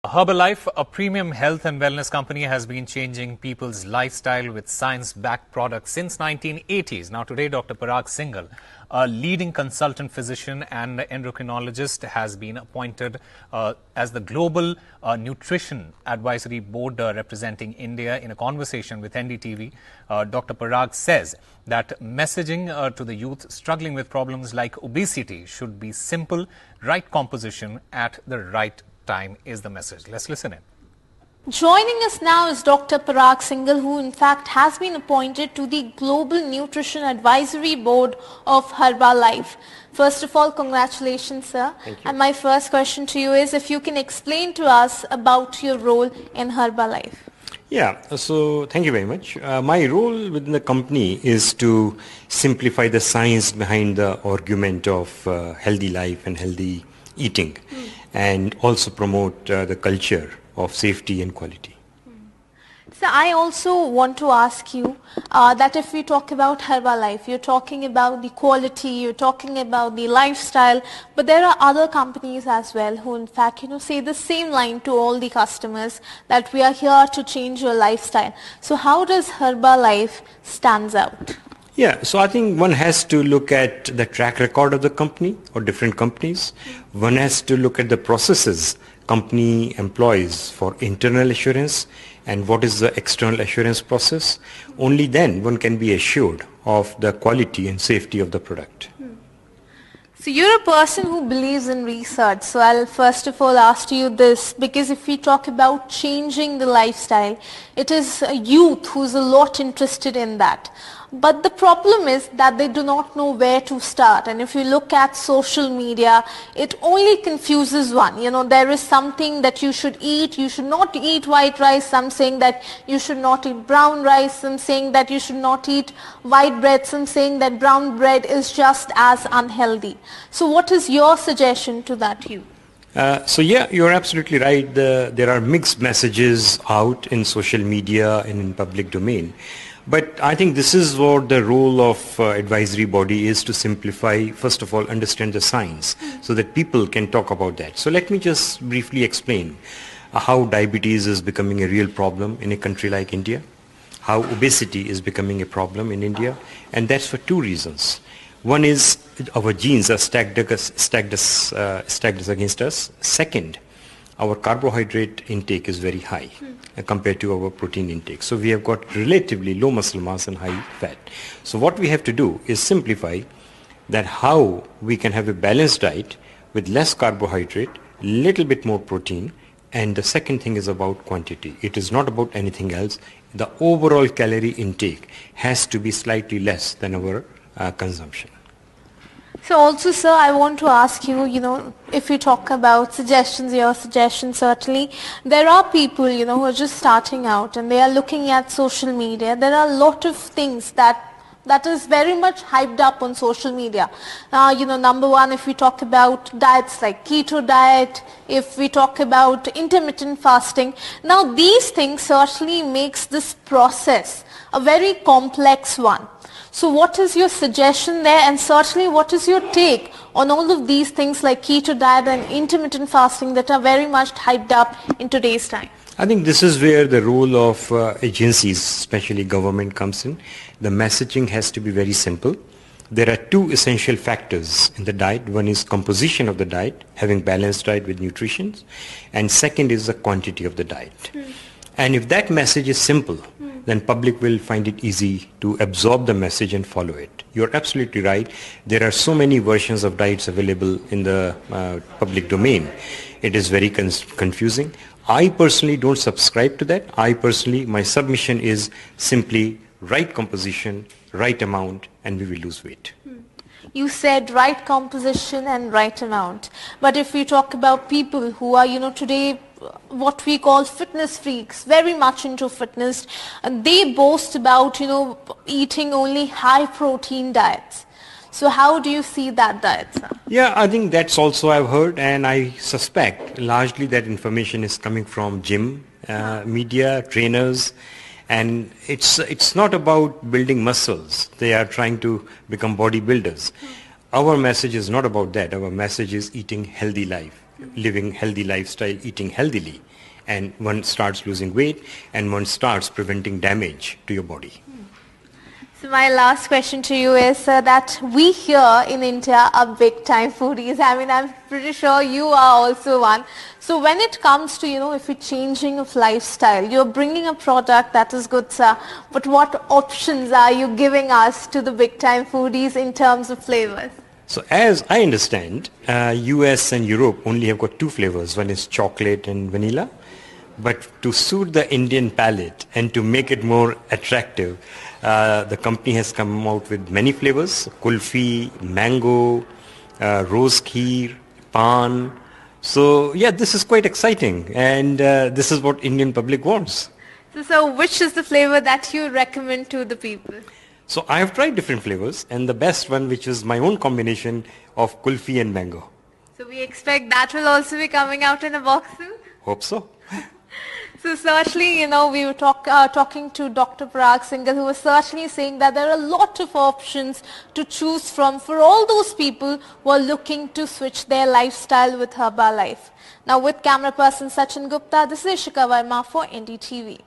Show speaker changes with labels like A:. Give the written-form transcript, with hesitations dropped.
A: Herbelife, a premium health and wellness company, has been changing people's lifestyle with science-backed products since 1980s. Now today, Dr. Parag Singhal, a leading consultant physician and endocrinologist, has been appointed as the Global Nutrition Advisory Board representing India. In a conversation with NDTV, Dr. Parag says that messaging to the youth struggling with problems like obesity should be simple, right composition at the right time is the message. Let's listen in.
B: Joining us now is Dr. Parag Singhal, who in fact has been appointed to the Global Nutrition Advisory Board of Herbalife. First of all, congratulations, sir.
C: Thank you.
B: And my first question to you is if you can explain to us about your role in Herbalife.
C: Yeah, so thank you very much. My role within the company is to simplify the science behind the argument of healthy life and healthy eating, and also promote the culture of safety and quality.
B: So I also want to ask you that if we talk about Herbalife, you're talking about the quality, you're talking about the lifestyle, but there are other companies as well who in fact, say the same line to all the customers that we are here to change your lifestyle. So how does Herbalife stands out?
C: Yeah, so I think one has to look at the track record of the company or different companies. One has to look at the processes company employs for internal assurance and what is the external assurance process. Only then one can be assured of the quality and safety of the product.
B: So you're a person who believes in research. So I'll first of all ask you this, because if we talk about changing the lifestyle, it is a youth who's a lot interested in that. But the problem is that they do not know where to start. And if you look at social media, it only confuses one. There is something that you should eat. You should not eat white rice. Some saying that you should not eat brown rice. Some saying that you should not eat white bread. Some saying that brown bread is just as unhealthy. So what is your suggestion to that youth?
C: So yeah, you're absolutely right. There are mixed messages out in social media and in public domain. But I think this is what the role of advisory body is, to simplify, first of all, understand the science so that people can talk about that. So let me just briefly explain how diabetes is becoming a real problem in a country like India, how obesity is becoming a problem in India, and that's for two reasons. One is our genes are stacked against us. Second, our carbohydrate intake is very high compared to our protein intake. So we have got relatively low muscle mass and high fat. So what we have to do is simplify that how we can have a balanced diet with less carbohydrate, little bit more protein, and the second thing is about quantity. It is not about anything else. The overall calorie intake has to be slightly less than our consumption.
B: So also, sir, I want to ask you, if you talk about suggestions, your suggestions certainly, there are people, who are just starting out and they are looking at social media. There are a lot of things that is very much hyped up on social media. Number one, if we talk about diets like keto diet, if we talk about intermittent fasting, now these things certainly makes this process a very complex one. So what is your suggestion there, and certainly what is your take on all of these things like keto diet and intermittent fasting that are very much hyped up in today's time?
C: I think this is where the role of agencies, especially government, comes in. The messaging has to be very simple. There are two essential factors in the diet. One is composition of the diet, having balanced diet with nutrition, and second is the quantity of the diet. And if that message is simple, then public will find it easy to absorb the message and follow it. You're absolutely right. There are so many versions of diets available in the public domain. It is very confusing. I personally don't subscribe to that. My submission is simply right composition, right amount, and we will lose weight.
B: You said right composition and right amount. But if we talk about people who are, today what we call fitness freaks, very much into fitness, and they boast about, eating only high protein diets. So how do you see that diet, sir?
C: Yeah, I think that's also I've heard, and I suspect largely that information is coming from gym, media, trainers, and it's not about building muscles. They are trying to become bodybuilders. Our message is not about that. Our message is eating healthy life. living healthy lifestyle, eating healthily, and one starts losing weight and one starts preventing damage to your body.
B: So my last question to you is that we here in India are big time foodies. I mean, I'm pretty sure you are also one. So when it comes to, if you're changing of lifestyle, you're bringing a product that is good, sir, but what options are you giving us to the big time foodies in terms of flavors?
C: So as I understand, US and Europe only have got two flavors. One is chocolate and vanilla. But to suit the Indian palate and to make it more attractive, the company has come out with many flavors: kulfi, mango, rose kheer, pan. So yeah, this is quite exciting, and this is what Indian public wants.
B: So which is the flavor that you recommend to the people?
C: So I have tried different flavors, and the best one, which is my own combination of kulfi and mango.
B: So we expect that will also be coming out in a box soon?
C: Hope so.
B: So certainly, we were talking to Dr. Parag Singhal, who was certainly saying that there are a lot of options to choose from for all those people who are looking to switch their lifestyle with Herbalife. Now with camera person Sachin Gupta, this is Ishika Verma for NDTV.